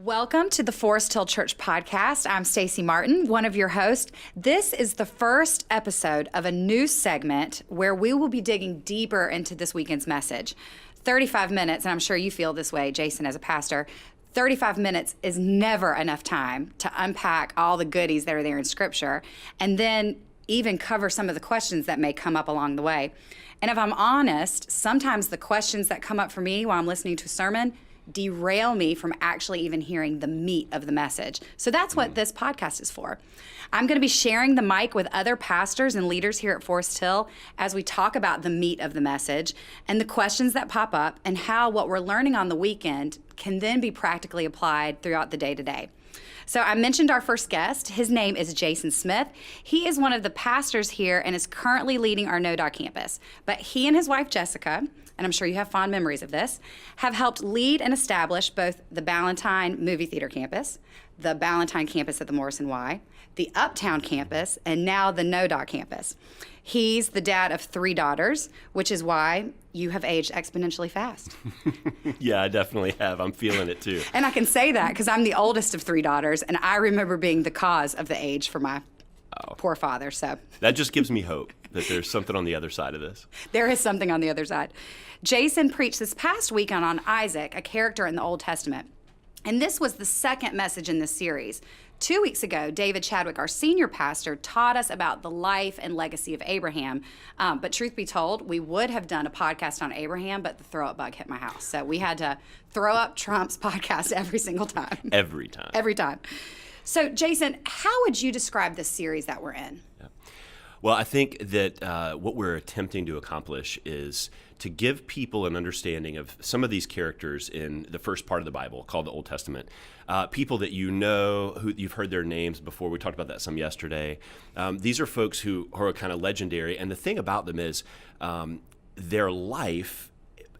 Welcome to the Forest Hill Church podcast. I'm Stacy Martin, one of your hosts. This is the first episode of a new segment where we will be digging deeper into this weekend's message. 35 minutes, and I'm sure you feel this way, Jason, as a pastor. 35 minutes is never enough time to unpack all the goodies that are there in Scripture and then even cover some of the questions that may come up along the way. And if I'm honest, sometimes the questions that come up for me while I'm listening to a sermon derail me from actually even hearing the meat of the message. So that's what this podcast is for. I'm going to be sharing the mic with other pastors and leaders here at Forest Hill as we talk about the meat of the message and the questions that pop up and how what we're learning on the weekend can then be practically applied throughout the day-to-day. So I mentioned our first guest. His name is Jason Smith. He is one of the pastors here and is currently leading our NoDoc campus. But he and his wife, Jessica, and I'm sure you have fond memories of this, have helped lead and establish both the Ballantyne Movie Theater campus, the Ballantyne campus at the Morrison Y, the Uptown campus, and now the NoDoc campus. He's the dad of 3 daughters, which is why you have aged exponentially fast. Yeah, I definitely have. I'm feeling it too. And I can say that because I'm the oldest of 3 daughters, and I remember being the cause of the age for my poor father. So that just gives me hope that there's something on the other side of this. There is something on the other side. Jason preached this past weekend on Isaac, a character in the Old Testament. And this was the second message in this series. 2 weeks ago, David Chadwick, our senior pastor, taught us about the life and legacy of Abraham. But truth be told, we would have done a podcast on Abraham, but the throw-up bug hit my house. So we had to throw up Trump's podcast every single time. Every time. Every time. So, Jason, how would you describe this series that we're in? Yeah. Well, I think that what we're attempting to accomplish is to give people an understanding of some of these characters in the first part of the Bible called the Old Testament. People that you know, who you've heard their names before. We talked about that some yesterday. These are folks who are kind of legendary. And the thing about them is their life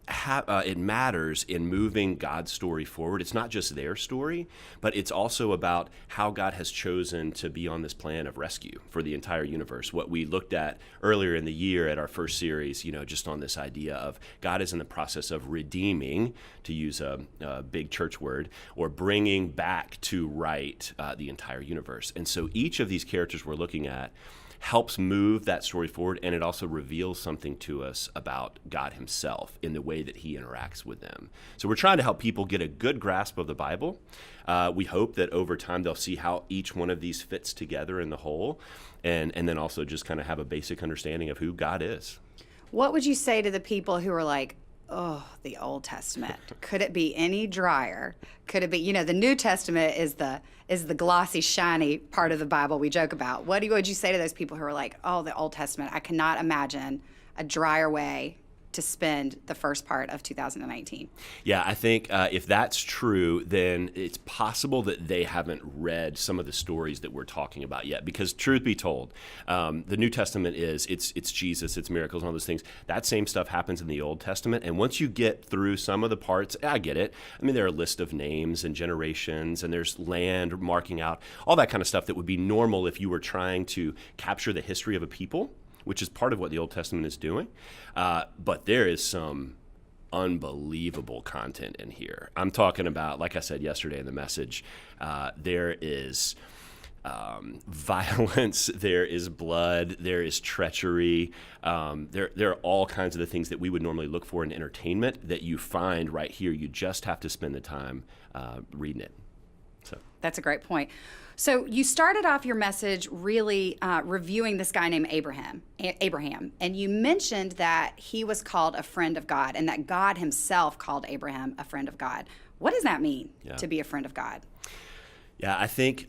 it matters in moving God's story forward. It's not just their story, but it's also about how God has chosen to be on this plan of rescue for the entire universe. What we looked at earlier in the year at our first series, just on this idea of God is in the process of redeeming, to use a big church word, or bringing back to right the entire universe. And so each of these characters we're looking at helps move that story forward, and it also reveals something to us about God himself in the way that he interacts with them. So we're trying to help people get a good grasp of the Bible. We hope that over time they'll see how each one of these fits together in the whole, and then also just kind of have a basic understanding of who God is. What would you say to the people who are like, oh, the Old Testament, could it be any drier? Could it be, the New Testament is the glossy, shiny part of the Bible we joke about. What would you say to those people who are like, oh, the Old Testament, I cannot imagine a drier way to spend the first part of 2019? Yeah, I think if that's true, then it's possible that they haven't read some of the stories that we're talking about yet. Because truth be told, the New Testament it's Jesus, it's miracles, and all those things. That same stuff happens in the Old Testament. And once you get through some of the parts, I get it. I mean, there are a list of names and generations, and there's land marking out, all that kind of stuff that would be normal if you were trying to capture the history of a people, which is part of what the Old Testament is doing. But there is some unbelievable content in here. I'm talking about, like I said yesterday in the message, there is violence, there is blood, there is treachery. There are all kinds of the things that we would normally look for in entertainment that you find right here. You just have to spend the time reading it. So that's a great point. So you started off your message really reviewing this guy named Abraham, and you mentioned that he was called a friend of God and that God himself called Abraham a friend of God. What does that mean to be a friend of God? Yeah, I think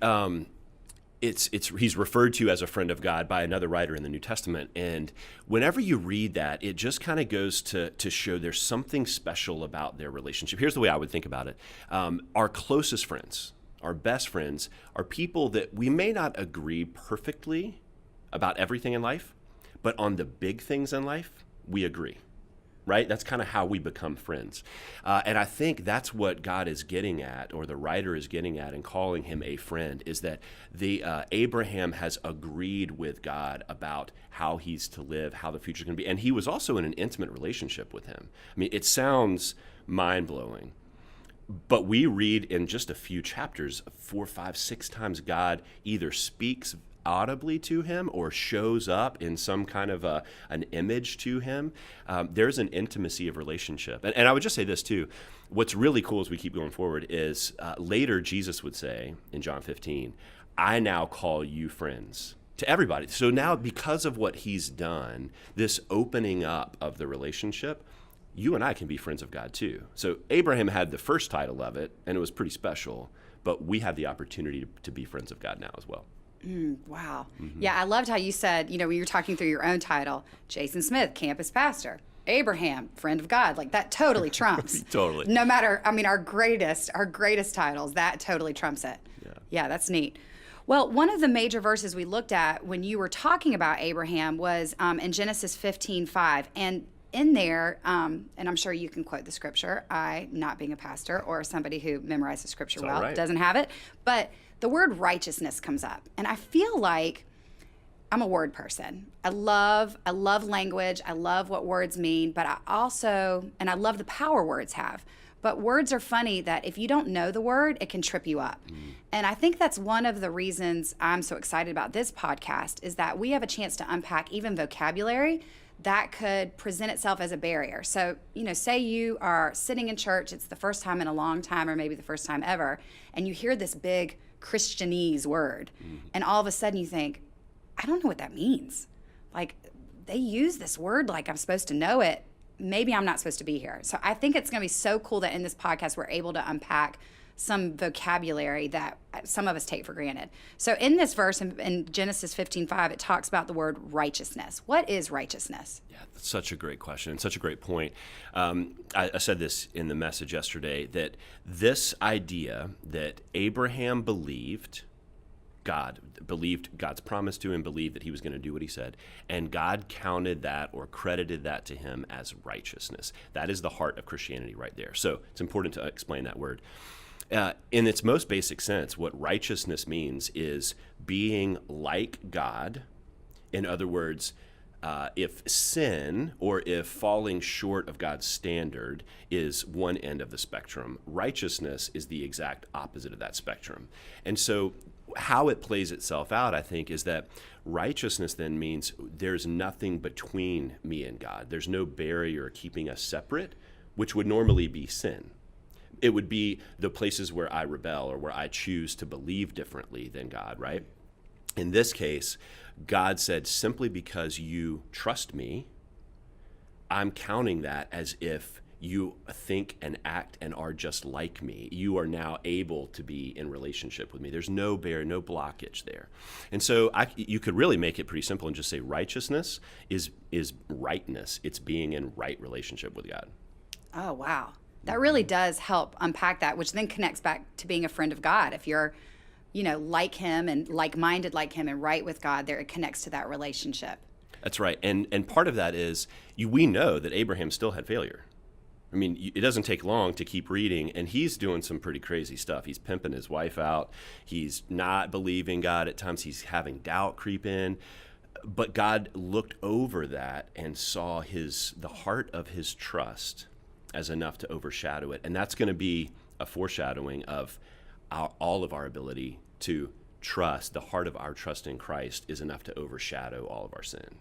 he's referred to as a friend of God by another writer in the New Testament. And whenever you read that, it just kind of goes to show there's something special about their relationship. Here's the way I would think about it. Our closest friends, our best friends, are people that we may not agree perfectly about everything in life, but on the big things in life, we agree, right? That's kind of how we become friends. And I think that's what God is getting at, or the writer is getting at in calling him a friend, is that Abraham has agreed with God about how he's to live, how the future is going to be. And he was also in an intimate relationship with him. I mean, it sounds mind-blowing, But we read in just a few chapters, 4, 5, 6 times God either speaks audibly to him or shows up in some kind of an image to him. There's an intimacy of relationship. And I would just say this too. What's really cool as we keep going forward is later Jesus would say in John 15, I now call you friends, to everybody. So now because of what he's done, this opening up of the relationship, you and I can be friends of God too. So Abraham had the first title of it, and it was pretty special, but we have the opportunity to be friends of God now as well. Wow. Mm-hmm. Yeah, I loved how you said, when you were talking through your own title, Jason Smith, campus pastor, Abraham, friend of God, like that totally trumps. Totally. No matter, our greatest titles, that totally trumps it. Yeah, that's neat. Well, one of the major verses we looked at when you were talking about Abraham was in Genesis 15:5. And in there, and I'm sure you can quote the scripture, I, not being a pastor or somebody who memorized the scripture well, right, doesn't have it, but the word righteousness comes up. And I feel like I'm a word person. I love language. I love what words mean, but I love the power words have. But words are funny that if you don't know the word, it can trip you up. And I think that's one of the reasons I'm so excited about this podcast is that we have a chance to unpack even vocabulary that could present itself as a barrier. So, say you are sitting in church, it's the first time in a long time or maybe the first time ever, and you hear this big Christianese word, and all of a sudden you think, I don't know what that means. Like, they use this word like I'm supposed to know it. Maybe I'm not supposed to be here. So I think it's going to be so cool that in this podcast we're able to unpack some vocabulary that some of us take for granted. So in this verse in Genesis 15:5, it talks about the word righteousness. What is righteousness? Yeah, that's such a great question and such a great point. I said this in the message yesterday, that this idea that Abraham believed God's promise to him, believed that he was going to do what he said, and God counted that or credited that to him as righteousness. That is the heart of Christianity right there. So it's important to explain that word. In its most basic sense, what righteousness means is being like God. In other words, if sin or if falling short of God's standard is one end of the spectrum, righteousness is the exact opposite of that spectrum. And so how it plays itself out, I think, is that righteousness then means there's nothing between me and God. There's no barrier keeping us separate, which would normally be sin. It would be the places where I rebel or where I choose to believe differently than God, right? In this case, God said, simply because you trust me, I'm counting that as if you think and act and are just like me. You are now able to be in relationship with me. There's no barrier, no blockage there. And so you could really make it pretty simple and just say righteousness is rightness. It's being in right relationship with God. Oh, wow. That really does help unpack that, which then connects back to being a friend of God. If you're, like him and like-minded like him and right with God, there it connects to that relationship. That's right. And part of that is we know that Abraham still had failure. I mean, it doesn't take long to keep reading, and he's doing some pretty crazy stuff. He's pimping his wife out. He's not believing God. At times he's having doubt creep in. But God looked over that and saw the heart of his trust as enough to overshadow it. And that's going to be a foreshadowing of all of our ability to trust. The heart of our trust in Christ is enough to overshadow all of our sin.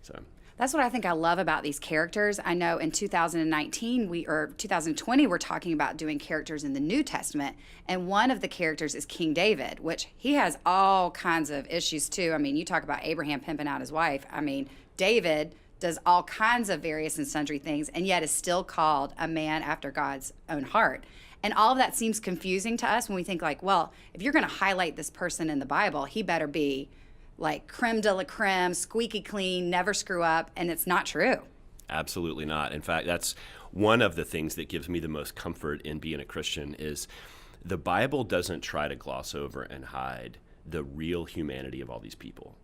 So that's what I think I love about these characters. I know in 2019 or 2020, we're talking about doing characters in the New Testament. And one of the characters is King David, which he has all kinds of issues too. I mean, you talk about Abraham pimping out his wife. I mean, David does all kinds of various and sundry things, and yet is still called a man after God's own heart. And all of that seems confusing to us when we think like, well, if you're going to highlight this person in the Bible, he better be like creme de la creme, squeaky clean, never screw up, and it's not true. Absolutely not. In fact, that's one of the things that gives me the most comfort in being a Christian is the Bible doesn't try to gloss over and hide the real humanity of all these people.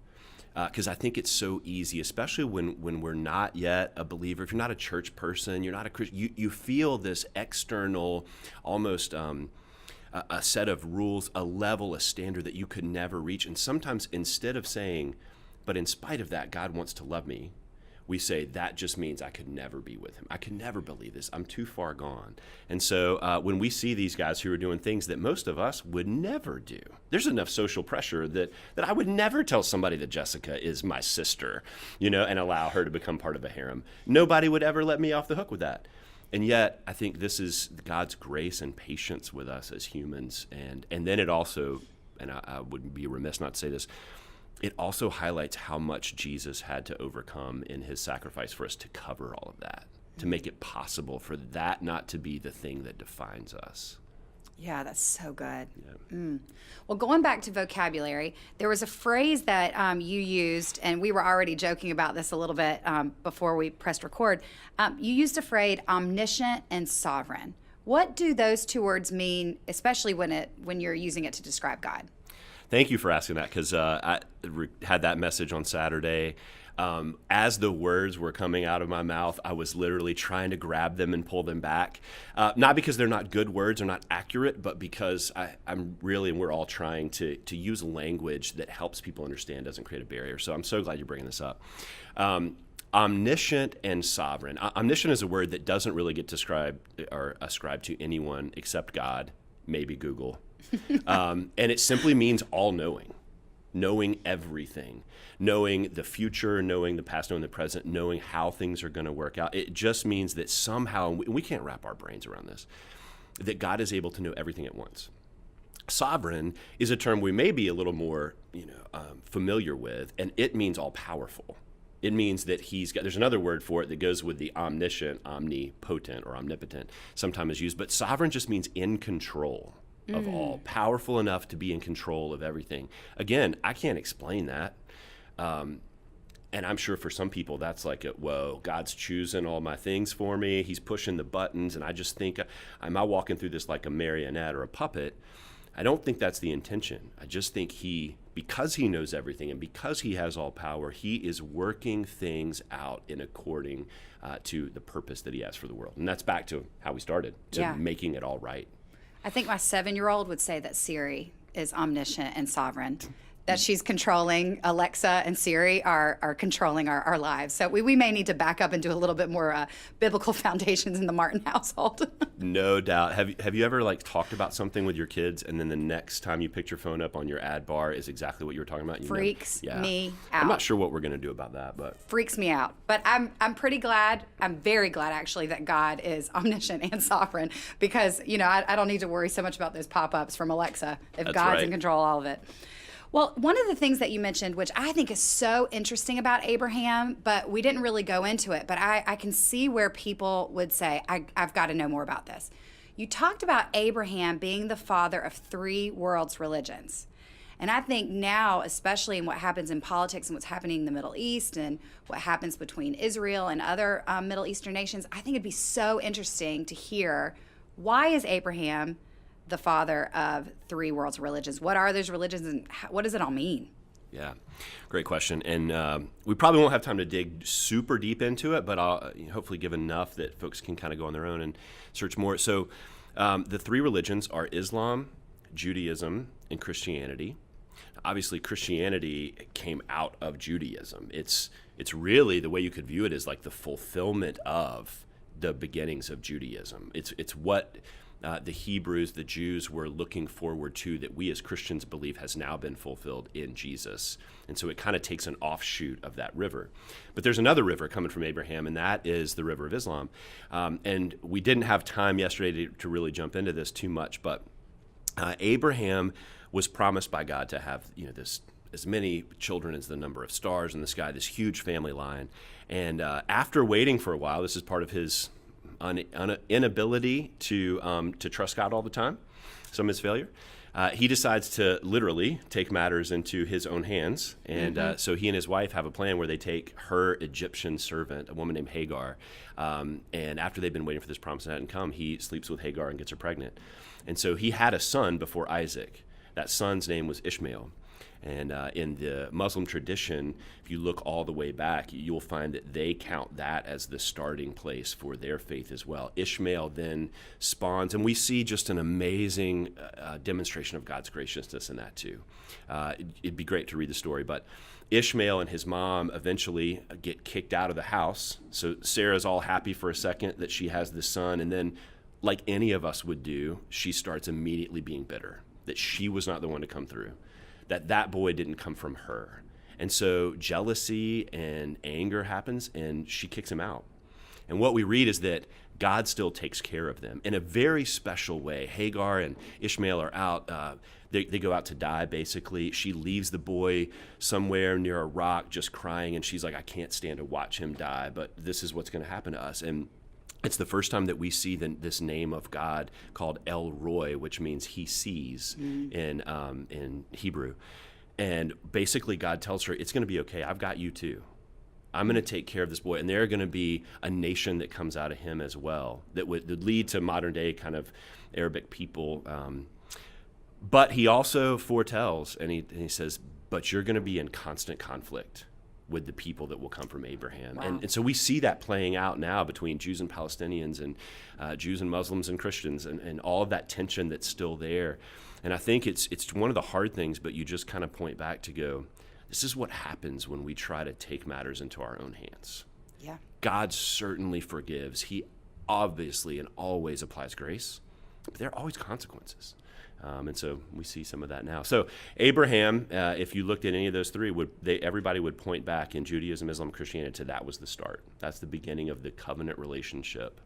Because I think it's so easy, especially when we're not yet a believer. If you're not a church person, you're not a Christian, you feel this external, almost a set of rules, a level, a standard that you could never reach. And sometimes instead of saying, but in spite of that, God wants to love me, we say that just means I could never be with him. I could never believe this. I'm too far gone. And so when we see these guys who are doing things that most of us would never do, there's enough social pressure that I would never tell somebody that Jessica is my sister, and allow her to become part of a harem. Nobody would ever let me off the hook with that. And yet, I think this is God's grace and patience with us as humans. And then it also, and I would be remiss not to say this, it also highlights how much Jesus had to overcome in his sacrifice for us to cover all of that, to make it possible for that not to be the thing that defines us. Yeah, that's so good. Yeah. Well, going back to vocabulary, there was a phrase that you used, and we were already joking about this a little bit before we pressed record. You used a phrase, omniscient and sovereign. What do those two words mean, especially when you're using it to describe God? Thank you for asking that, because I had that message on Saturday. As the words were coming out of my mouth, I was literally trying to grab them and pull them back. Not because they're not good words or not accurate, but because I'm really, and we're all trying to use language that helps people understand, doesn't create a barrier. So I'm so glad you're bringing this up. Omniscient and sovereign. Omniscient is a word that doesn't really get described or ascribed to anyone except God, maybe Google. And it simply means all-knowing, knowing everything, knowing the future, knowing the past, knowing the present, knowing how things are going to work out. It just means that somehow, and we can't wrap our brains around this, that God is able to know everything at once. Sovereign is a term we may be a little more familiar with, and it means all-powerful. It means that there's another word for it that goes with the omniscient, omnipotent, or omnipotent, sometimes is used, but sovereign just means in control of all, powerful enough to be in control of everything. Again, I can't explain that. And I'm sure for some people that's like, whoa, God's choosing all my things for me. He's pushing the buttons. And I just think, am I walking through this like a marionette or a puppet? I don't think that's the intention. I just think because he knows everything and because he has all power, he is working things out in according to the purpose that he has for the world. And that's back to how we started, to making it all right. I think my 7-year-old would say that Siri is omniscient and sovereign, that she's controlling. Alexa and Siri are controlling our lives. So we may need to back up and do a little bit more biblical foundations in the Martin household. No doubt. Have you ever talked about something with your kids, and then the next time you pick your phone up on your ad bar is exactly what you were talking about? Freaks me out. I'm not sure what we're going to do about that, but freaks me out. But I'm pretty glad. I'm very glad actually that God is omniscient and sovereign, because I don't need to worry so much about those pop-ups from Alexa if That's God's right. in control of all of it. Well, one of the things that you mentioned, which I think is so interesting about Abraham, but we didn't really go into it, but I can see where people would say, I've got to know more about this. You talked about Abraham being the father of 3 world's religions. And I think now, especially in what happens in politics and what's happening in the Middle East and what happens between Israel and other Middle Eastern nations, I think it'd be so interesting to hear, why is Abraham the father of 3 world's religions? What are those religions, and what does it all mean? Yeah, great question. And we probably won't have time to dig super deep into it, but I'll hopefully give enough that folks can kind of go on their own and search more. So the 3 religions are Islam, Judaism, and Christianity. Obviously, Christianity came out of Judaism. It's really, the way you could view it, is like the fulfillment of the beginnings of Judaism. It's what the Hebrews, the Jews, were looking forward to, that we as Christians believe has now been fulfilled in Jesus. And so it kind of takes an offshoot of that river. But there's another river coming from Abraham, and that is the river of Islam. And we didn't have time yesterday to really jump into this too much, but Abraham was promised by God to have this, as many children as the number of stars in the sky, this huge family line. And after waiting for a while, this is part of his inability to trust God all the time, some of his failure, he decides to literally take matters into his own hands. And so he and his wife have a plan where they take her Egyptian servant, a woman named Hagar, and after they've been waiting for this promise that hadn't come, he sleeps with Hagar and gets her pregnant. And so he had a son before Isaac. That son's name was Ishmael. And in the Muslim tradition, if you look all the way back, you'll find that they count that as the starting place for their faith as well. Ishmael then spawns, and we see just an amazing demonstration of God's graciousness in that too. It'd be great to read the story, but Ishmael and his mom eventually get kicked out of the house. So Sarah's all happy for a second that she has this son, and then, like any of us would do, she starts immediately being bitter that she was not the one to come through, that boy didn't come from her. And so jealousy and anger happens, and she kicks him out. And what we read is that God still takes care of them in a very special way. Hagar and Ishmael are out. They go out to die, basically. She leaves the boy somewhere near a rock just crying, and she's like, I can't stand to watch him die, but this is what's going to happen to us. And it's the first time that we see this name of God called El Roi, which means he sees in Hebrew. And basically God tells her, it's going to be okay. I've got you too. I'm going to take care of this boy. And there are going to be a nation that comes out of him as well that would lead to modern day kind of Arabic people. But he also foretells, and he says, but you're going to be in constant conflict with the people that will come from Abraham. Wow. And so we see that playing out now between Jews and Palestinians and Jews and Muslims and Christians and all of that tension that's still there. And I think it's one of the hard things, but you just kind of point back to go, this is what happens when we try to take matters into our own hands. Yeah. God certainly forgives. He obviously and always applies grace, but there are always consequences. And so we see some of that now. So Abraham, if you looked at any of those three, everybody would point back in Judaism, Islam, Christianity to that was the start. That's the beginning of the covenant relationship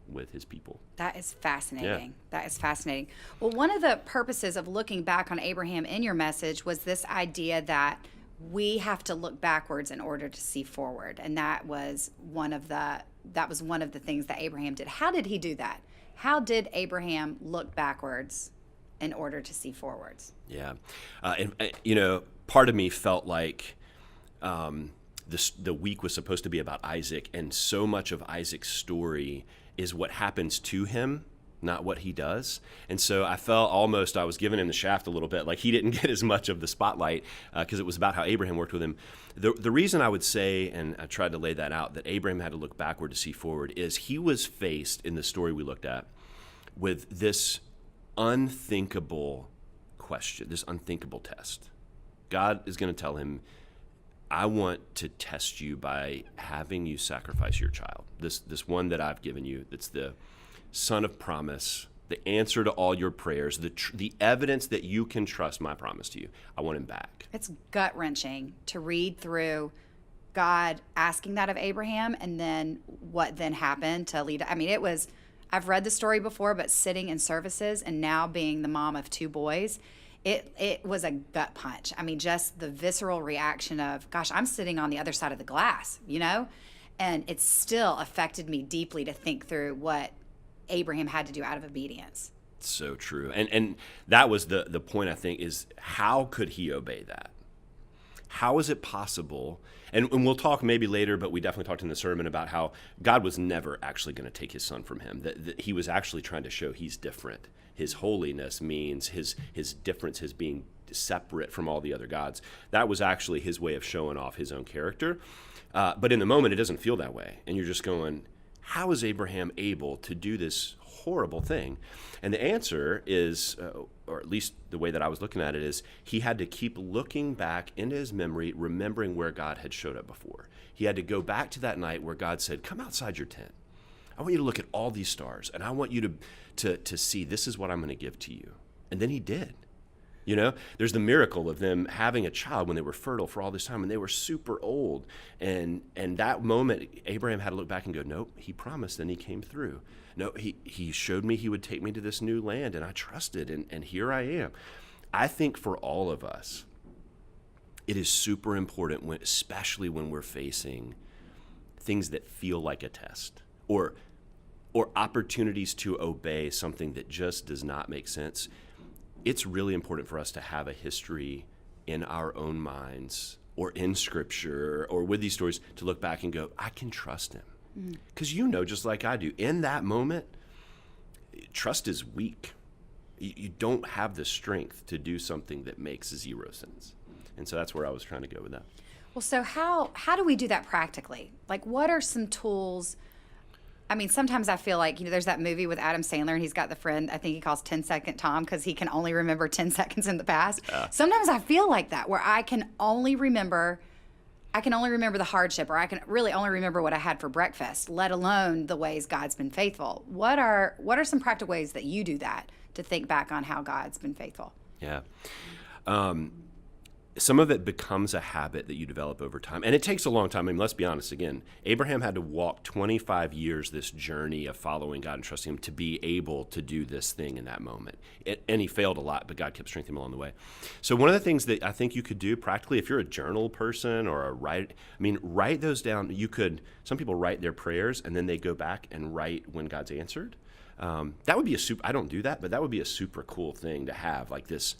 with his people. That is fascinating. Yeah. That is fascinating. Well, one of the purposes of looking back on Abraham in your message was this idea that we have to look backwards in order to see forward. And that was one of the things that Abraham did. How did he do that? How did Abraham look backwards in order to see forwards? Yeah. Part of me felt like the week was supposed to be about Isaac, and so much of Isaac's story is what happens to him, not what he does. And so I felt almost I was giving him the shaft a little bit, like he didn't get as much of the spotlight because it was about how Abraham worked with him. The reason I would say, and I tried to lay that out, that Abraham had to look backward to see forward is he was faced in the story we looked at with this unthinkable question, this unthinkable test. God is going to tell him, I want to test you by having you sacrifice your child. This one that I've given you, that's the son of promise, the answer to all your prayers, the evidence that you can trust my promise to you. I want him back. It's gut-wrenching to read through God asking that of Abraham and then what then happened to lead. I mean, it was, I've read the story before, but sitting in services and now being the mom of two boys, it was a gut punch. I mean, just the visceral reaction of, gosh, I'm sitting on the other side of the glass, and it still affected me deeply to think through what Abraham had to do out of obedience. So true. And that was the point, I think, is how could he obey that? How is it possible? And we'll talk maybe later, but we definitely talked in the sermon about how God was never actually going to take his son from him, that he was actually trying to show he's different. His holiness means his difference, his being separate from all the other gods. That was actually his way of showing off his own character. But in the moment, it doesn't feel that way. And you're just going, how is Abraham able to do this horrible thing? And the answer is, or at least the way that I was looking at it, is he had to keep looking back into his memory, remembering where God had showed up before. He had to go back to that night where God said, come outside your tent. I want you to look at all these stars, and I want you to see this is what I'm going to give to you. And then he did. There's the miracle of them having a child when they were fertile for all this time, and they were super old. And that moment, Abraham had to look back and go, nope, he promised, and he came through. No, he showed me he would take me to this new land, and I trusted, and here I am. I think for all of us, it is super important, especially when we're facing things that feel like a test, or opportunities to obey something that just does not make sense. It's really important for us to have a history in our own minds or in Scripture or with these stories to look back and go, I can trust him. Because just like I do, in that moment, trust is weak. You don't have the strength to do something that makes zero sense. And so that's where I was trying to go with that. Well, so how do we do that practically? Like, what are some tools? I mean, sometimes I feel like, there's that movie with Adam Sandler, and he's got the friend, I think he calls 10-second Tom, because he can only remember 10 seconds in the past. Sometimes I feel like that, where I can only remember the hardship, or I can really only remember what I had for breakfast, let alone the ways God's been faithful. What are some practical ways that you do that to think back on how God's been faithful? Yeah. Some of it becomes a habit that you develop over time. And it takes a long time. I mean, let's be honest again. Abraham had to walk 25 years this journey of following God and trusting him to be able to do this thing in that moment. And he failed a lot, but God kept strengthening him along the way. So one of the things that I think you could do practically, if you're a journal person or write those down. Some people write their prayers and then they go back and write when God's answered. That would be I don't do that, but that would be a super cool thing to have, like this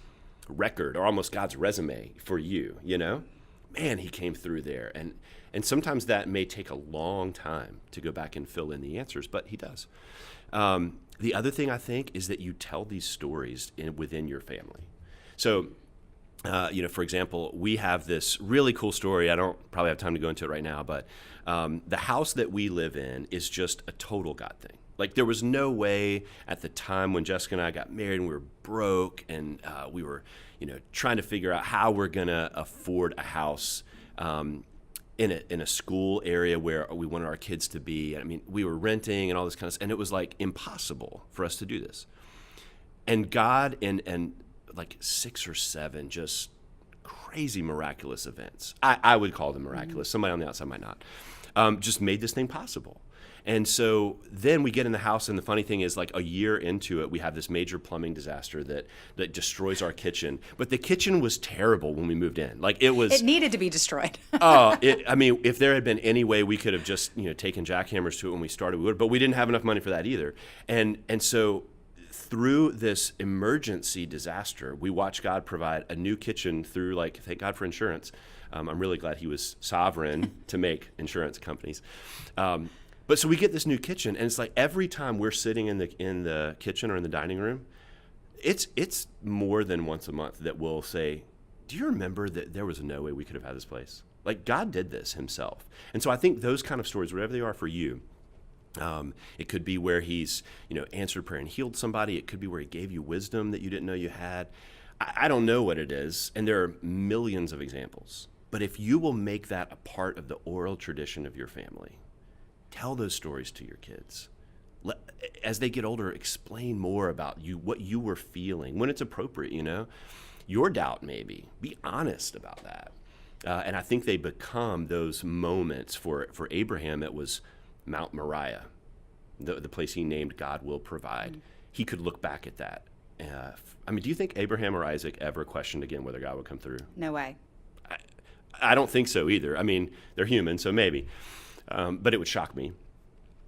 record or almost God's resume for you, Man, he came through there. And sometimes that may take a long time to go back and fill in the answers, but he does. The other thing I think is that you tell these stories within your family. So, for example, we have this really cool story. I don't probably have time to go into it right now, but the house that we live in is just a total God thing. Like, there was no way at the time when Jessica and I got married and we were broke and we were, trying to figure out how we're going to afford a house in a school area where we wanted our kids to be. I mean, we were renting and all this kind of stuff, and it was like impossible for us to do this. And God, and like 6 or 7 just crazy miraculous events, I would call them miraculous. Somebody on the outside might not, just made this thing possible. And so then we get in the house, and the funny thing is, like, a year into it, we have this major plumbing disaster that destroys our kitchen. But the kitchen was terrible when we moved in. Like, it needed to be destroyed. If there had been any way we could have just, taken jackhammers to it when we started, we would, but we didn't have enough money for that either. And so through this emergency disaster, we watched God provide a new kitchen through, like, thank God for insurance. I'm really glad he was sovereign to make insurance companies. But so we get this new kitchen, and it's like every time we're sitting in the kitchen or in the dining room, it's more than once a month that we'll say, do you remember that there was no way we could have had this place? Like, God did this himself. And so I think those kind of stories, whatever they are for you, it could be where he's, answered prayer and healed somebody. It could be where he gave you wisdom that you didn't know you had. I don't know what it is, and there are millions of examples. But if you will make that a part of the oral tradition of your family, tell those stories to your kids. As they get older, explain more about you, what you were feeling, when it's appropriate, your doubt maybe. Be honest about that. And I think they become those moments. For Abraham, it was Mount Moriah, the place he named God will provide. Mm-hmm. He could look back at that. Do you think Abraham or Isaac ever questioned again whether God would come through? No way. I don't think so either. They're human, so maybe. But it would shock me.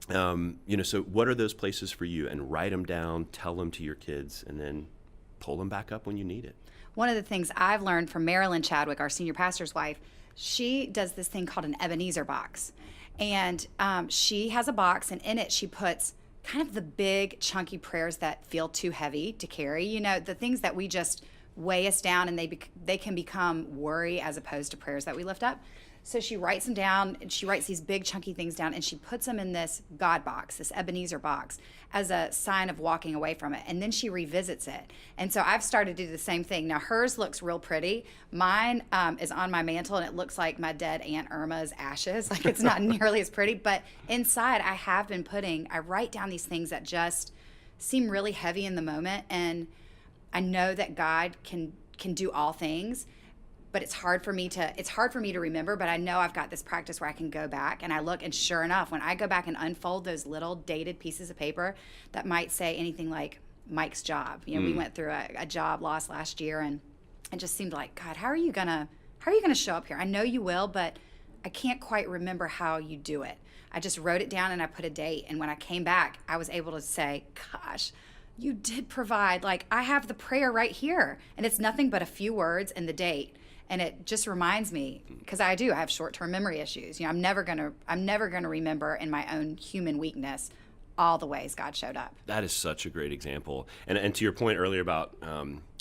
So what are those places for you? And write them down, tell them to your kids, and then pull them back up when you need it. One of the things I've learned from Marilyn Chadwick, our senior pastor's wife, she does this thing called an Ebenezer box. And she has a box, and in it she puts kind of the big, chunky prayers that feel too heavy to carry. The things that we just weigh us down, and they can become worry as opposed to prayers that we lift up. So she writes them down, and she writes these big chunky things down, and she puts them in this God box, this Ebenezer box, as a sign of walking away from it. And then she revisits it. And so I've started to do the same thing. Now, hers looks real pretty. Mine is on my mantle, and it looks like my dead Aunt Irma's ashes. Like, it's not nearly as pretty. But inside, I write down these things that just seem really heavy in the moment. And I know that God can do all things. But it's hard for me to remember, but I know I've got this practice where I can go back and I look, and sure enough, when I go back and unfold those little dated pieces of paper that might say anything like Mike's job. We went through a job loss last year, and it just seemed like, God, how are you gonna show up here? I know you will, but I can't quite remember how you do it. I just wrote it down and I put a date, and when I came back, I was able to say, gosh, you did provide. Like, I have the prayer right here, and it's nothing but a few words and the date. And it just reminds me, because I have short-term memory issues. I'm never gonna remember in my own human weakness all the ways God showed up. That is such a great example. And to your point earlier about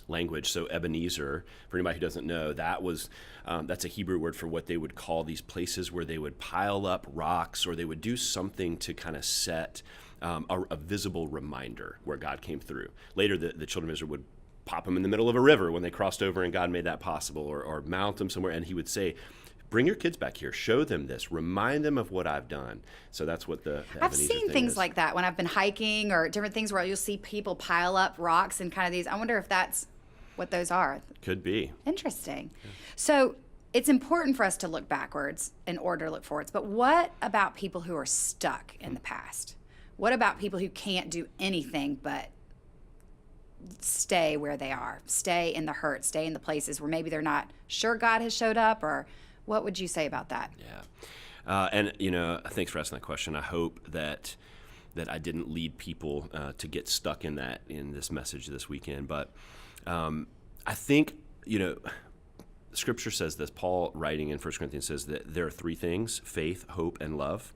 language. So Ebenezer, for anybody who doesn't know, that's a Hebrew word for what they would call these places where they would pile up rocks, or they would do something to kind of set a visible reminder where God came through. Later, the children of Israel would pop them in the middle of a river when they crossed over and God made that possible, or mount them somewhere, and he would say, bring your kids back here, show them this, remind them of what I've done. So that's what the I've Ebenezer seen thing things is. like that when I've been hiking or different things where you'll see people pile up rocks and kind of these. I wonder if that's what those are. Could be. Interesting. Yeah. So it's important for us to look backwards in order to look forwards. But what about people who are stuck in the past? What about people who can't do anything but stay where they are, stay in the hurt, stay in the places where maybe they're not sure God has showed up? Or what would you say about that? Yeah. And, thanks for asking that question. I hope that I didn't lead people to get stuck in this message this weekend. But I think, Scripture says this. Paul, writing in 1 Corinthians, says that there are three things: faith, hope, and love.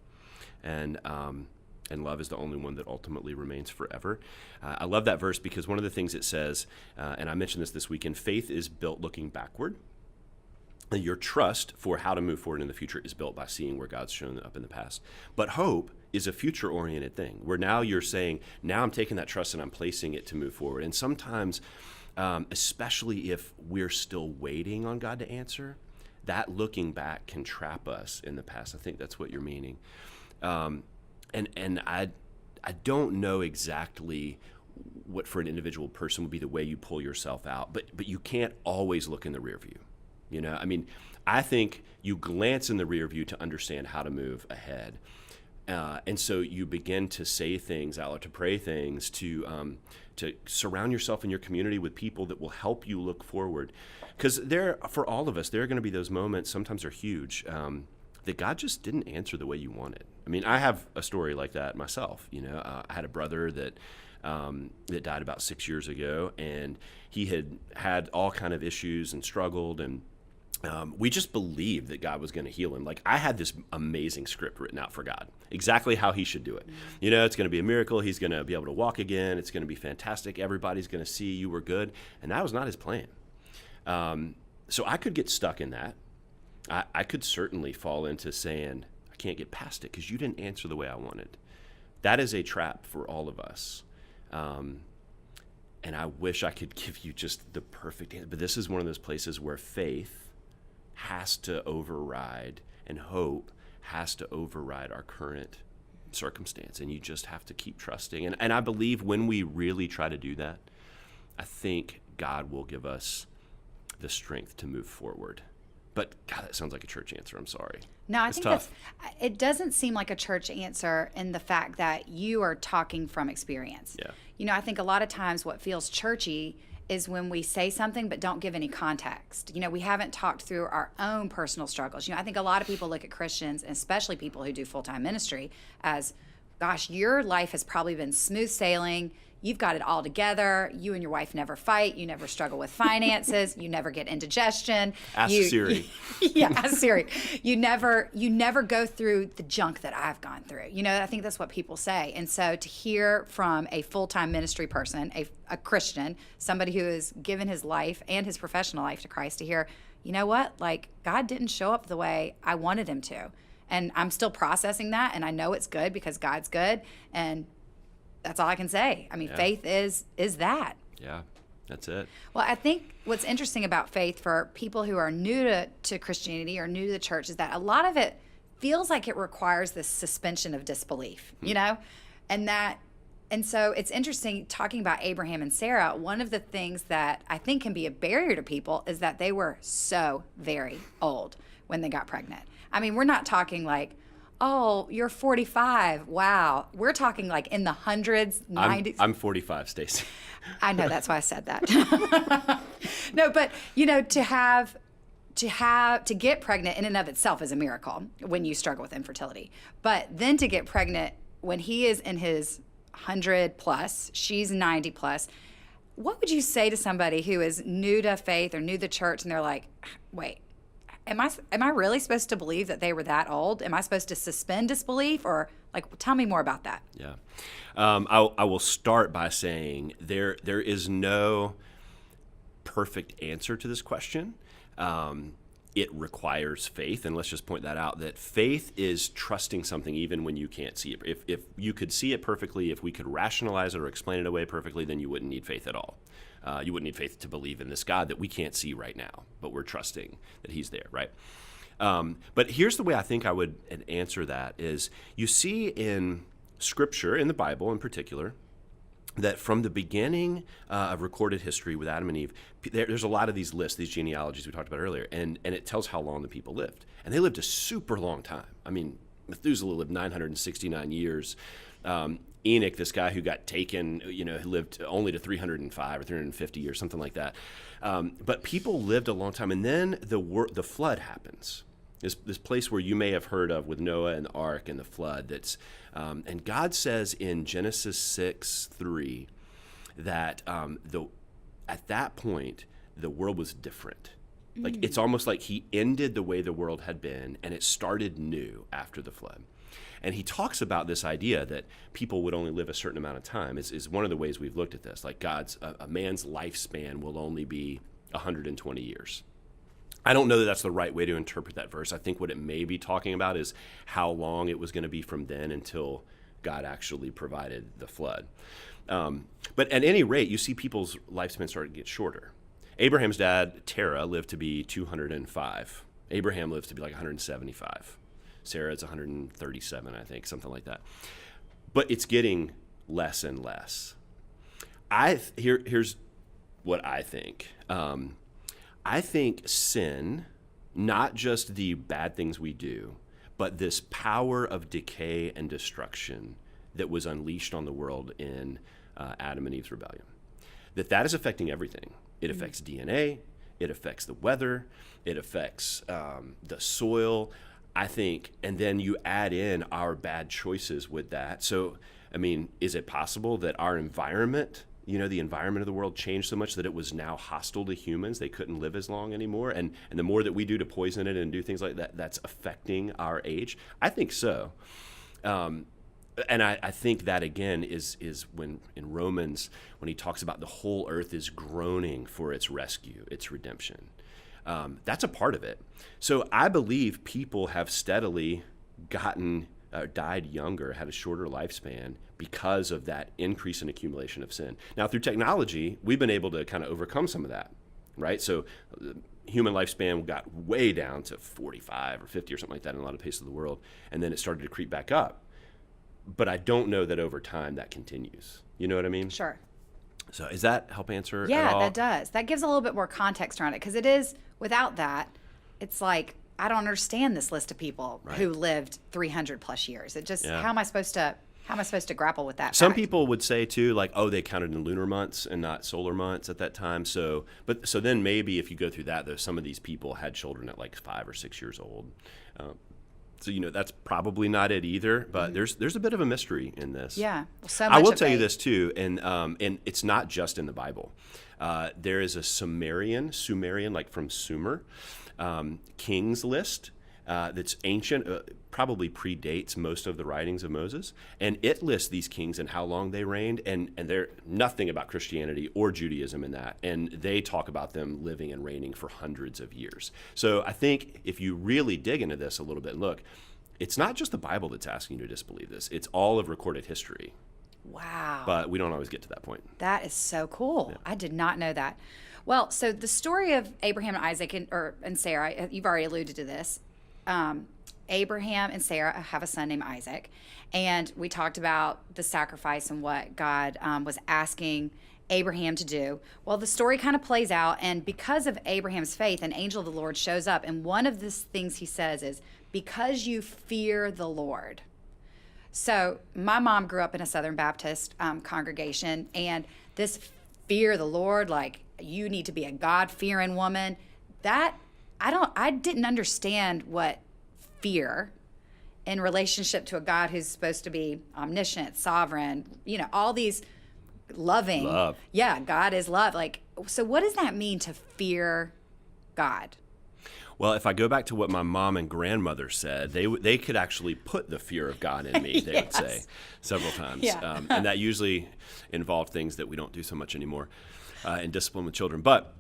And love is the only one that ultimately remains forever. I love that verse because one of the things it says, and I mentioned this weekend, faith is built looking backward. Your trust for how to move forward in the future is built by seeing where God's shown up in the past. But hope is a future-oriented thing, where now you're saying, now I'm taking that trust and I'm placing it to move forward. And sometimes, especially if we're still waiting on God to answer, that looking back can trap us in the past. I think that's what you're meaning. And I don't know exactly what for an individual person would be the way you pull yourself out, but you can't always look in the rear view. I think you glance in the rear view to understand how to move ahead. And so you begin to say things out loud, to pray things, to surround yourself in your community with people that will help you look forward. Because for all of us, there are going to be those moments, sometimes they're huge, that God just didn't answer the way you wanted. I mean, I have a story like that myself. I had a brother that died about 6 years ago, and he had all kind of issues and struggled, and we just believed that God was going to heal him. Like, I had this amazing script written out for God, exactly how he should do it. It's going to be a miracle. He's going to be able to walk again. It's going to be fantastic. Everybody's going to see you were good. And that was not his plan. So I could get stuck in that. I could certainly fall into saying, I can't get past it because you didn't answer the way I wanted. That is a trap for all of us. And I wish I could give you just the perfect answer. But this is one of those places where faith has to override, and hope has to override our current circumstance. And you just have to keep trusting. And I believe when we really try to do that, I think God will give us the strength to move forward. But God, that sounds like a church answer. I'm sorry. No, I it's think tough. It doesn't seem like a church answer in the fact that you are talking from experience. Yeah. I think a lot of times what feels churchy is when we say something but don't give any context. We haven't talked through our own personal struggles. I think a lot of people look at Christians, and especially people who do full-time ministry, as, gosh, your life has probably been smooth sailing. You've got it all together. You and your wife never fight. You never struggle with finances. You never get indigestion. Ask Siri. Yeah, ask Siri. You never go through the junk that I've gone through. I think that's what people say. And so to hear from a full-time ministry person, a Christian, somebody who has given his life and his professional life to Christ, to hear, you know what, like, God didn't show up the way I wanted him to. And I'm still processing that, and I know it's good because God's good, and that's all I can say. I mean, Yeah. Faith is that. Yeah, that's it. Well, I think what's interesting about faith for people who are new to Christianity or new to the church is that a lot of it feels like it requires this suspension of disbelief, and so it's interesting talking about Abraham and Sarah. One of the things that I think can be a barrier to people is that they were so very old when they got pregnant. I mean, we're not talking like, oh, you're 45. Wow. We're talking like in the hundreds, 90s. I'm 45, Stacey. I know, that's why I said that. No, but to get pregnant in and of itself is a miracle when you struggle with infertility. But then to get pregnant when he is in his 100 plus, she's 90 plus, what would you say to somebody who is new to faith or new to church and they're like, wait, Am I really supposed to believe that they were that old? Am I supposed to suspend disbelief, or like, tell me more about that? Yeah, I will start by saying there is no perfect answer to this question. It requires faith, and let's just point that out, that faith is trusting something even when you can't see it. If you could see it perfectly, if we could rationalize it or explain it away perfectly, then you wouldn't need faith at all. You wouldn't need faith to believe in this God that we can't see right now, but we're trusting that he's there, right? But here's the way I think I would answer that is you see in Scripture, in the Bible in particular, that from the beginning of recorded history with Adam and Eve, there's a lot of these lists, these genealogies we talked about earlier, and it tells how long the people lived. And they lived a super long time. I mean, Methuselah lived 969 years. Enoch, this guy who got taken, lived only to 305 or 350 years, something like that. But people lived a long time. And then the flood happens. This place where you may have heard of with Noah and the ark and the flood. And God says in Genesis 6:3 that at that point, the world was different. Like it's almost like he ended the way the world had been, and it started new after the flood. And he talks about this idea that people would only live a certain amount of time is one of the ways we've looked at this. Like a man's lifespan will only be 120 years. I don't know that that's the right way to interpret that verse. I think what it may be talking about is how long it was going to be from then until God actually provided the flood. But at any rate, you see people's lifespan start to get shorter. Abraham's dad, Terah, lived to be 205. Abraham lives to be like 175. Sarah's 137, I think, something like that. But it's getting less and less. Here's what I think. I think sin, not just the bad things we do, but this power of decay and destruction that was unleashed on the world in Adam and Eve's rebellion, that is affecting everything. It affects DNA, it affects the weather, it affects the soil, I think, and then you add in our bad choices with that. So, I mean, is it possible that our environment, the environment of the world changed so much that it was now hostile to humans? They couldn't live as long anymore. And the more that we do to poison it and do things like that, that's affecting our age. I think so. And I think that, again, is when in Romans, when he talks about the whole earth is groaning for its rescue, its redemption. That's a part of it. So I believe people have steadily died younger, had a shorter lifespan because of that increase in accumulation of sin. Now, through technology, we've been able to kind of overcome some of that, right? So human lifespan got way down to 45 or 50 or something like that in a lot of places of the world, and then it started to creep back up. But I don't know that over time that continues. You know what I mean? Sure. So does that help answer at Yeah, all? that does. That gives a little bit more context around it, because it is, without that, it's like, I don't understand this list of people who lived 300 plus years. It just, how am I supposed to grapple with that? Some fact? people would say too, like, oh, they counted in lunar months and not solar months at that time. So then maybe if you go through that, though, some of these people had children at like 5 or 6 years old. So that's probably not it either. But there's a bit of a mystery in this. Yeah, well, so much. I will tell you this too, and it's not just in the Bible. There is a Sumerian, like from Sumer, kings list that's ancient, probably predates most of the writings of Moses, and it lists these kings and how long they reigned, and they're nothing about Christianity or Judaism in that, and they talk about them living and reigning for hundreds of years. So I think if you really dig into this a little bit and look, it's not just the Bible that's asking you to disbelieve this, it's all of recorded history. Wow. But we don't always get to that point. That is so cool. Yeah. I did not know that. Well, so the story of Abraham and Isaac and Sarah, you've already alluded to this. Abraham and Sarah have a son named Isaac, and we talked about the sacrifice and what God was asking Abraham to do. Well, the story kind of plays out, and because of Abraham's faith, an angel of the Lord shows up, and one of the things he says is, because you fear the Lord. So my mom grew up in a Southern Baptist congregation, and this fear the Lord, like you need to be a God-fearing woman, that I didn't understand what fear in relationship to a God who's supposed to be omniscient, sovereign, all these loving. Love. Yeah, God is love. Like, so what does that mean to fear God? Well, if I go back to what my mom and grandmother said, they could actually put the fear of God in me, they would say, several times. Yeah. And that usually involved things that we don't do so much anymore in discipline with children. But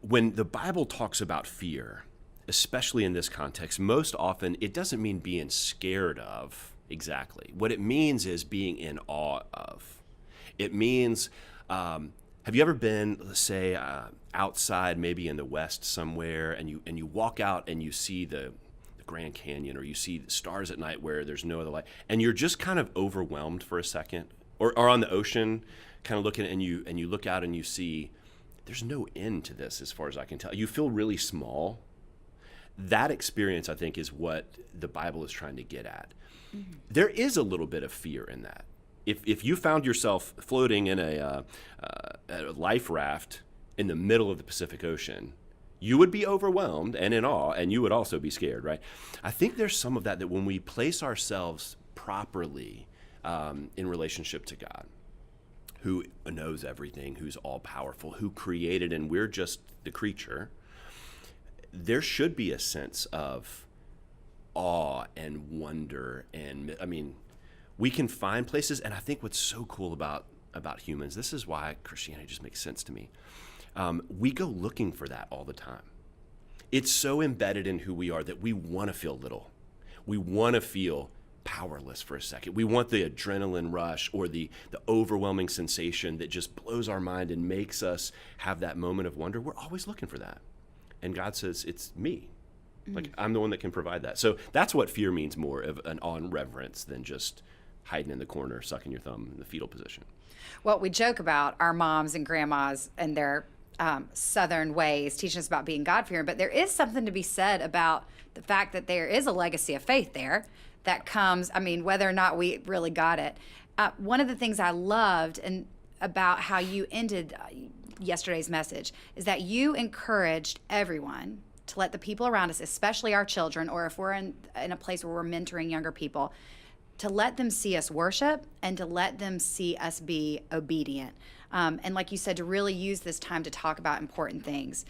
when the Bible talks about fear, especially in this context, most often it doesn't mean being scared of exactly. What it means is being in awe of. It means, have you ever been, let's say, outside, maybe in the West somewhere, and you walk out and you see the Grand Canyon, or you see the stars at night where there's no other light, and you're just kind of overwhelmed for a second, or on the ocean, kind of looking, and you look out and you see there's no end to this as far as I can tell. You feel really small. That experience, I think, is what the Bible is trying to get at. Mm-hmm. There is a little bit of fear in that. If you found yourself floating in a life raft in the middle of the Pacific Ocean, you would be overwhelmed and in awe, and you would also be scared, right? I think there's some of that when we place ourselves properly in relationship to God, who knows everything, who's all-powerful, who created, and we're just the creature, there should be a sense of awe and wonder. And, I mean, we can find places, and I think what's so cool about humans, this is why Christianity just makes sense to me, we go looking for that all the time. It's so embedded in who we are that we want to feel little. We want to feel powerless for a second. We want the adrenaline rush or the overwhelming sensation that just blows our mind and makes us have that moment of wonder. We're always looking for that. And God says, it's me. Mm-hmm. Like, I'm the one that can provide that. So that's what fear means, more of an awe and reverence than just hiding in the corner, sucking your thumb in the fetal position. Well, we joke about our moms and grandmas and their Southern ways teaching us about being God-fearing, but there is something to be said about the fact that there is a legacy of faith there that comes, I mean, whether or not we really got it. One of the things I loved about how you ended yesterday's message is that you encouraged everyone to let the people around us, especially our children, or if we're in a place where we're mentoring younger people, to let them see us worship and to let them see us be obedient. And like you said, to really use this time to talk about important things.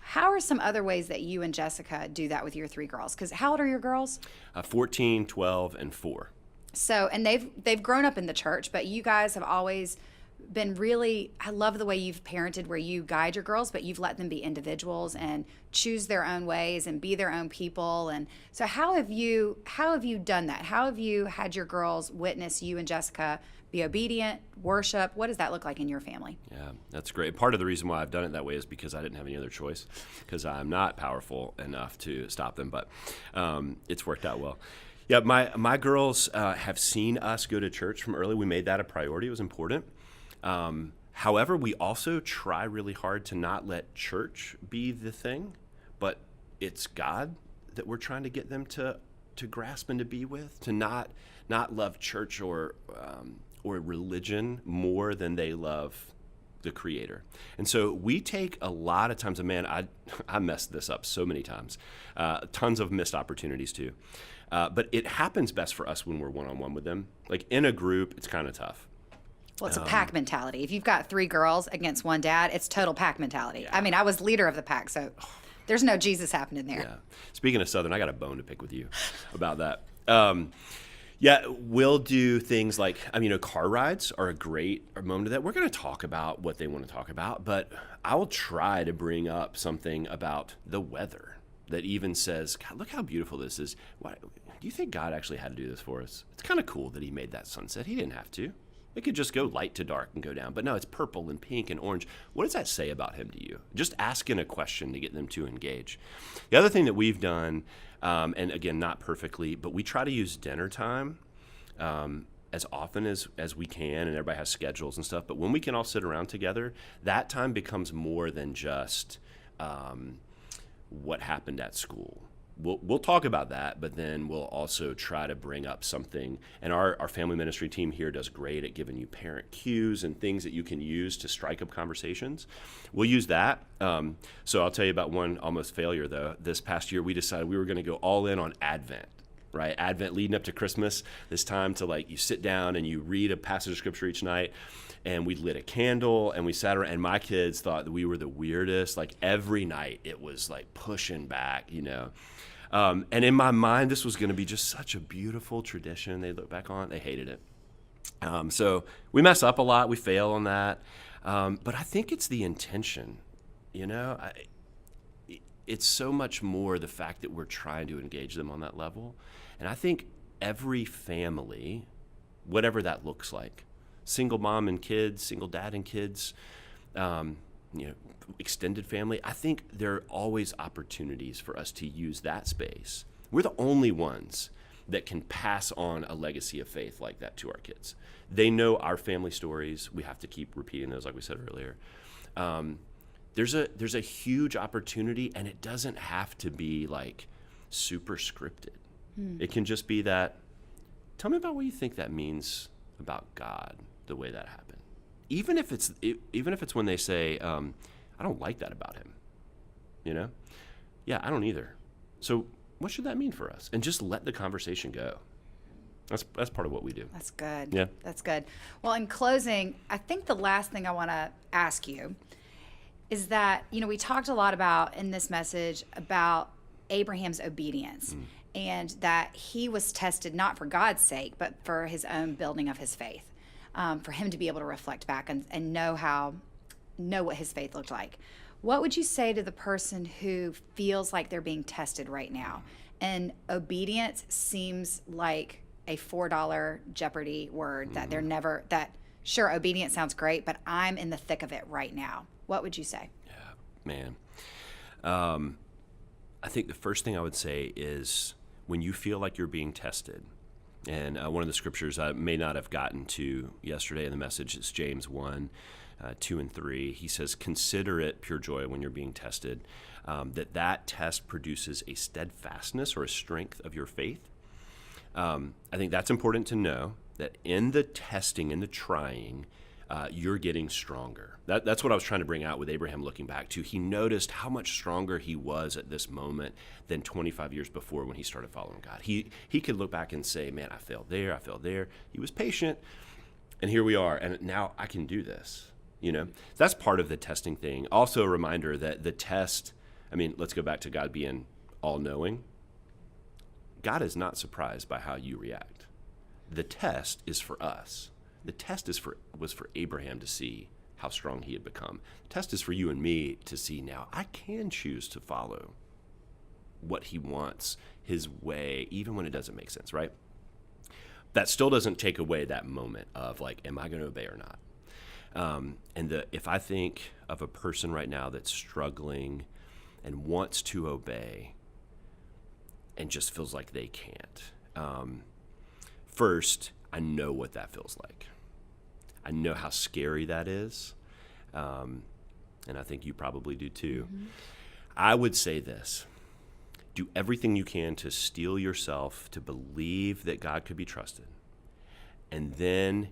How are some other ways that you and Jessica do that with your three girls? Because how old are your girls? 14, 12, and 4. So, and they've grown up in the church, but you guys have always been really, I love the way you've parented where you guide your girls, but you've let them be individuals and choose their own ways and be their own people. And so how have you done that? How have you had your girls witness you and Jessica be obedient, worship? What does that look like in your family? Yeah, that's great. Part of the reason why I've done it that way is because I didn't have any other choice, because I'm not powerful enough to stop them, but it's worked out well. Yeah, my girls have seen us go to church from early. We made that a priority. It was important. However, we also try really hard to not let church be the thing, but it's God that we're trying to get them to grasp and to be with, to not love church or religion more than they love the Creator. And so we take a lot of times, and man, I messed this up so many times, tons of missed opportunities too. But it happens best for us when we're one-on-one with them. Like in a group, it's kind of tough. Well, it's a pack mentality. If you've got three girls against one dad, it's total pack mentality. Yeah. I mean, I was leader of the pack, so there's no Jesus happening there. Yeah. Speaking of Southern, I got a bone to pick with you about that. Yeah, we'll do things like, car rides are a great moment of that. We're going to talk about what they want to talk about, but I will try to bring up something about the weather that even says, God, look how beautiful this is. Why, do you think God actually had to do this for us? It's kind of cool that he made that sunset. He didn't have to. It could just go light to dark and go down. But no, it's purple and pink and orange. What does that say about him to you? Just asking a question to get them to engage. The other thing that we've done, and again, not perfectly, but we try to use dinner time as often as we can, and everybody has schedules and stuff. But when we can all sit around together, that time becomes more than just what happened at school. We'll talk about that, but then we'll also try to bring up something. And our family ministry team here does great at giving you parent cues and things that you can use to strike up conversations. We'll use that. So I'll tell you about one almost failure, though. This past year, we decided we were going to go all in on Advent, right? Advent leading up to Christmas, this time to you sit down and you read a passage of Scripture each night. And we lit a candle and we sat around, and my kids thought that we were the weirdest. Every night it was pushing back, And in my mind, this was going to be just such a beautiful tradition. They look back on it, they hated it. So we mess up a lot, we fail on that. But I think it's the intention it's so much more the fact that we're trying to engage them on that level. And I think every family, whatever that looks like, single mom and kids, single dad and kids, extended family, I think there are always opportunities for us to use that space. We're the only ones that can pass on a legacy of faith like that to our kids. They know our family stories. We have to keep repeating those, like we said earlier. There's a huge opportunity, and it doesn't have to be like super scripted. It can just be that, tell me about what you think that means about God, the way that happened. Even if it's when they say, I don't like that about him, Yeah, I don't either. So what should that mean for us? And just let the conversation go. That's part of what we do. That's good. Yeah. That's good. Well, in closing, I think the last thing I want to ask you is that, we talked a lot about in this message about Abraham's obedience and that he was tested not for God's sake, but for his own building of his faith, for him to be able to reflect back and know what his faith looked like. What would you say to the person who feels like they're being tested right now? And obedience seems like a $4 Jeopardy word that sure, obedience sounds great, but I'm in the thick of it right now. What would you say? Yeah, man. I think the first thing I would say is when you feel like you're being tested, and one of the scriptures I may not have gotten to yesterday in the message is James 1, 2 and 3. He says, consider it pure joy when you're being tested, that test produces a steadfastness or a strength of your faith. I think that's important to know, that in the testing, in the trying, you're getting stronger. That's what I was trying to bring out with Abraham looking back to. He noticed how much stronger he was at this moment than 25 years before when he started following God. He could look back and say, man, I failed there, I failed there. He was patient, and here we are, and now I can do this. That's part of the testing thing. Also a reminder that the test, let's go back to God being all-knowing. God is not surprised by how you react. The test is for us. The test was for Abraham to see how strong he had become. The test is for you and me to see now I can choose to follow what he wants, his way, even when it doesn't make sense, right? That still doesn't take away that moment of like, am I going to obey or not? If I think of a person right now that's struggling and wants to obey and just feels like they can't, first, I know what that feels like. I know how scary that is, and I think you probably do too. I would say this: do everything you can to steel yourself to believe that God could be trusted, and then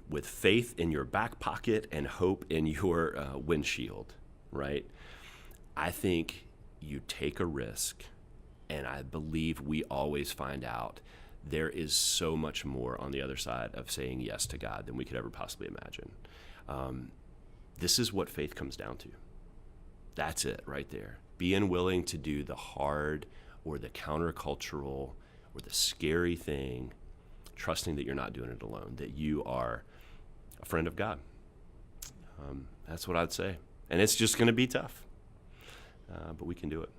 with faith in your back pocket and hope in your windshield, right? I think you take a risk, and I believe we always find out there is so much more on the other side of saying yes to God than we could ever possibly imagine. This is what faith comes down to. That's it right there. Being willing to do the hard or the countercultural or the scary thing, trusting that you're not doing it alone, that you are a friend of God. That's what I'd say. And it's just going to be tough, but we can do it.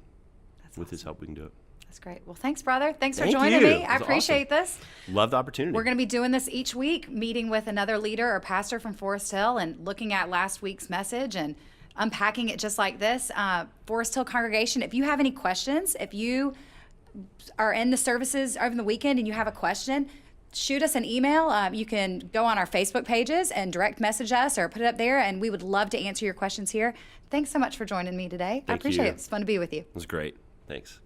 With his help, we can do it. That's great. Well, thanks, brother. Thanks for Thank joining you. me. I It was appreciate this. Love the opportunity. We're going to be doing this each week, meeting with another leader or pastor from Forest Hill and looking at last week's message and unpacking it just like this. Forest Hill congregation, if you have any questions, if you are in the services over the weekend and you have a question, shoot us an email. You can go on our Facebook pages and direct message us or put it up there, and we would love to answer your questions here. Thanks so much for joining me today. I appreciate it. It's fun to be with you. It was great. Thanks.